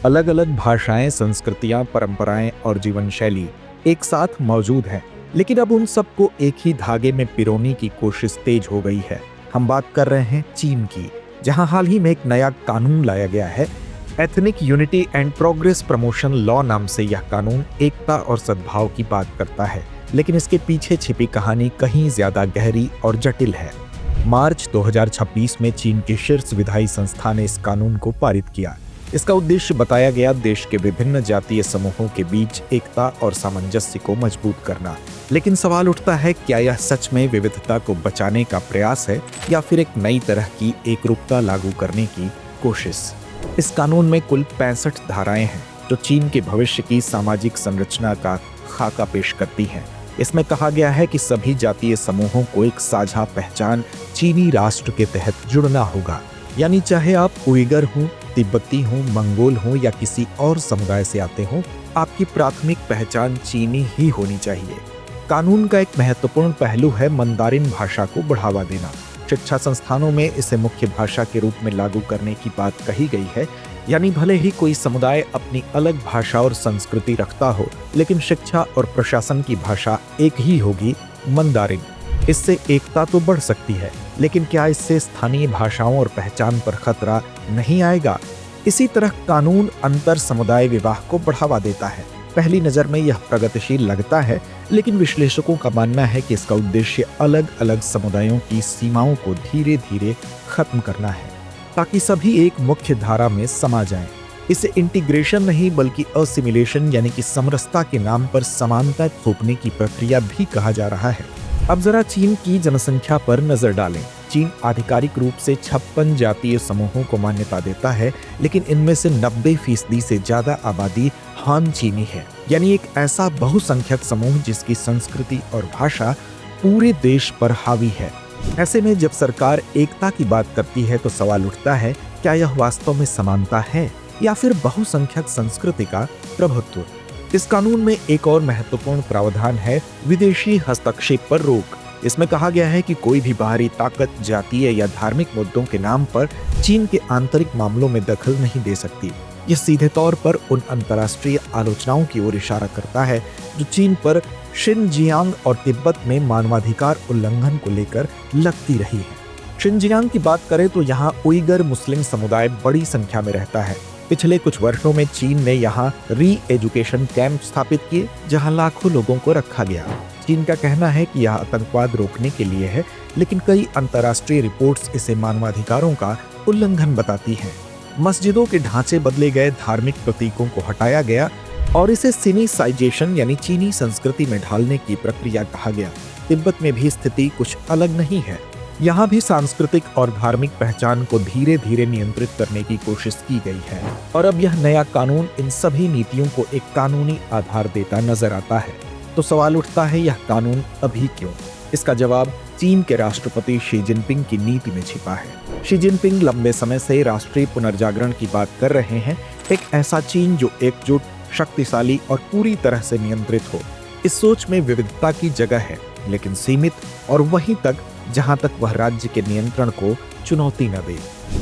अलग अलग भाषाएं, संस्कृतियां, परंपराएं और जीवन शैली एक साथ मौजूद हैं, लेकिन अब उन सबको एक ही धागे में पिरोने की कोशिश तेज हो गई है। हम बात कर रहे हैं चीन की, जहां हाल ही में एक नया कानून लाया गया है। Ethnic unity and progress promotion law नाम से यह कानून एकता और सद्भाव की बात करता है, लेकिन इसके पीछे छिपी कहानी कहीं ज्यादा गहरी और जटिल है। मार्च 2026 में चीन के शीर्ष विधायी संस्था ने इस कानून को पारित किया। इसका उद्देश्य बताया गया देश के विभिन्न जातीय समूहों के बीच एकता और सामंजस्य को मजबूत करना। लेकिन सवाल उठता है, क्या यह सच में विविधता को बचाने का प्रयास है या फिर एक नई तरह की एकरूपता लागू करने की कोशिश? इस कानून में कुल 65 धाराएं हैं जो चीन के भविष्य की सामाजिक संरचना का खाका पेश करती हैं। इसमें कहा गया है कि सभी जातीय समूहों को एक साझा पहचान चीनी राष्ट्र के तहत जुड़ना होगा। यानी चाहे आप उइगर हो, तिब्बती हो, मंगोल हो या किसी और समुदाय से आते हो, आपकी प्राथमिक पहचान चीनी ही होनी चाहिए। कानून का एक महत्वपूर्ण पहलू है मंदारिन भाषा को बढ़ावा देना। शिक्षा संस्थानों में इसे मुख्य भाषा के रूप में लागू करने की बात कही गई है। यानी भले ही कोई समुदाय अपनी अलग भाषा और संस्कृति रखता हो, लेकिन शिक्षा और प्रशासन की भाषा एक ही होगी, मंदारिन। इससे एकता तो बढ़ सकती है, लेकिन क्या इससे स्थानीय भाषाओं और पहचान पर खतरा नहीं आएगा? इसी तरह कानून अंतर समुदाय विवाह को बढ़ावा देता है। पहली नजर में यह प्रगतिशील लगता है, लेकिन विश्लेषकों का मानना है कि इसका उद्देश्य अलग अलग समुदायों की सीमाओं को धीरे धीरे खत्म करना है, ताकि सभी एक मुख्य धारा में समा जाएं। इसे इंटीग्रेशन नहीं बल्कि असिमिलेशन यानी कि समरसता के नाम पर समानता थोपने की प्रक्रिया भी कहा जा रहा है। अब जरा चीन की जनसंख्या पर नजर डालें। चीन आधिकारिक रूप से 56 जातीय समूहों को मान्यता देता है, लेकिन इनमें से 90% से ज्यादा आबादी हान चीनी है, यानी एक ऐसा बहुसंख्यक समूह जिसकी संस्कृति और भाषा पूरे देश पर हावी है। ऐसे में जब सरकार एकता की बात करती है तो सवाल उठता है, क्या यह वास्तव में समानता है या फिर बहुसंख्यक संस्कृति का प्रभुत्व? इस कानून में एक और महत्वपूर्ण प्रावधान है विदेशी हस्तक्षेप पर रोक। इसमें कहा गया है कि कोई भी बाहरी ताकत जातीय या धार्मिक मुद्दों के नाम पर चीन के आंतरिक मामलों में दखल नहीं दे सकती। यह सीधे तौर पर उन अंतर्राष्ट्रीय आलोचनाओं की ओर इशारा करता है जो चीन पर शिनजियांग और तिब्बत में मानवाधिकार उल्लंघन को लेकर लगती रही है। शिनजियांग की बात करें तो यहाँ उइगर मुस्लिम समुदाय बड़ी संख्या में रहता है। पिछले कुछ वर्षों में चीन ने यहाँ री एजुकेशन कैंप स्थापित किए, जहाँ लाखों लोगों को रखा गया। चीन का कहना है कि यह आतंकवाद रोकने के लिए है, लेकिन कई अंतर्राष्ट्रीय रिपोर्ट्स इसे मानवाधिकारों का उल्लंघन बताती हैं। मस्जिदों के ढांचे बदले गए, धार्मिक प्रतीकों को हटाया गया और इसे सिनीसाइजेशन यानी चीनी संस्कृति में ढालने की प्रक्रिया कहा गया। तिब्बत में भी स्थिति कुछ अलग नहीं है। यहाँ भी सांस्कृतिक और धार्मिक पहचान को धीरे धीरे नियंत्रित करने की कोशिश की गई है, और अब यह नया कानून इन सभी नीतियों को एक कानूनी आधार देता नजर आता है। तो सवाल उठता है, यह कानून अभी क्यों? इसका जवाब चीन के राष्ट्रपति शी जिनपिंग की नीति में छिपा है। शी जिनपिंग लंबे समय से राष्ट्रीय पुनर्जागरण की बात कर रहे हैं, एक ऐसा चीन जो एकजुट, शक्तिशाली और पूरी तरह से नियंत्रित हो। इस सोच में विविधता की जगह है, लेकिन सीमित, और वहीं तक जहां तक वह राज्य के नियंत्रण को चुनौती न दे।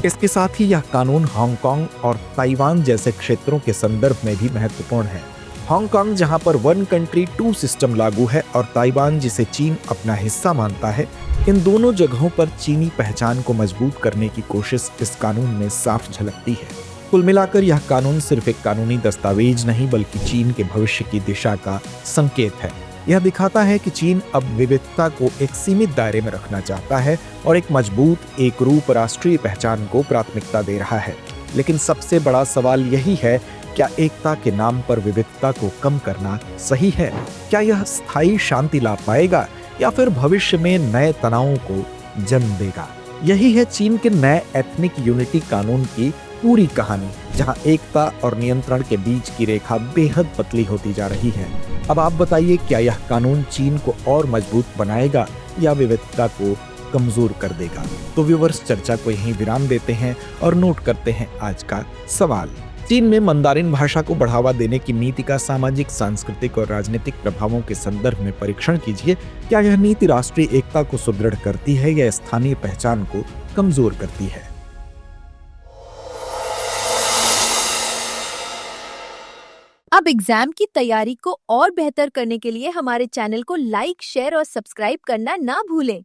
इसके साथ ही यह कानून हांगकांग और ताइवान जैसे क्षेत्रों के संदर्भ में भी महत्वपूर्ण है। हांगकांग जहां पर 1 कंट्री 2 सिस्टम लागू है और ताइवान जिसे चीन अपना हिस्सा मानता है, इन दोनों जगहों पर चीनी पहचान को मजबूत करने की कोशिश इस कानून में साफ झलकती है। कुल मिलाकर यह कानून सिर्फ एक कानूनी दस्तावेज नहीं बल्कि चीन के भविष्य की दिशा का संकेत है। यह दिखाता है कि चीन अब विविधता को एक सीमित दायरे में रखना चाहता है और एक मजबूत, एकरूप राष्ट्रीय पहचान को प्राथमिकता दे रहा है। लेकिन सबसे बड़ा सवाल यही है, क्या एकता के नाम पर विविधता को कम करना सही है? क्या यह स्थायी शांति ला पाएगा या फिर भविष्य में नए तनावों को जन्म देगा? यही है चीन के नए एथनिक यूनिटी कानून की पूरी कहानी, जहां एकता और नियंत्रण के बीच की रेखा बेहद पतली होती जा रही है। अब आप बताइए, क्या यह कानून चीन को और मजबूत बनाएगा या विविधता को कमजोर कर देगा? तो व्यूअर्स, चर्चा को यहीं विराम देते हैं और नोट करते हैं आज का सवाल। चीन में मंदारिन भाषा को बढ़ावा देने की नीति का सामाजिक, सांस्कृतिक और राजनीतिक प्रभावों के संदर्भ में परीक्षण कीजिए। क्या यह नीति राष्ट्रीय एकता को सुदृढ़ करती है या स्थानीय पहचान को कमजोर करती है? अब एग्जाम की तैयारी को और बेहतर करने के लिए हमारे चैनल को लाइक, शेयर और सब्सक्राइब करना ना भूलें।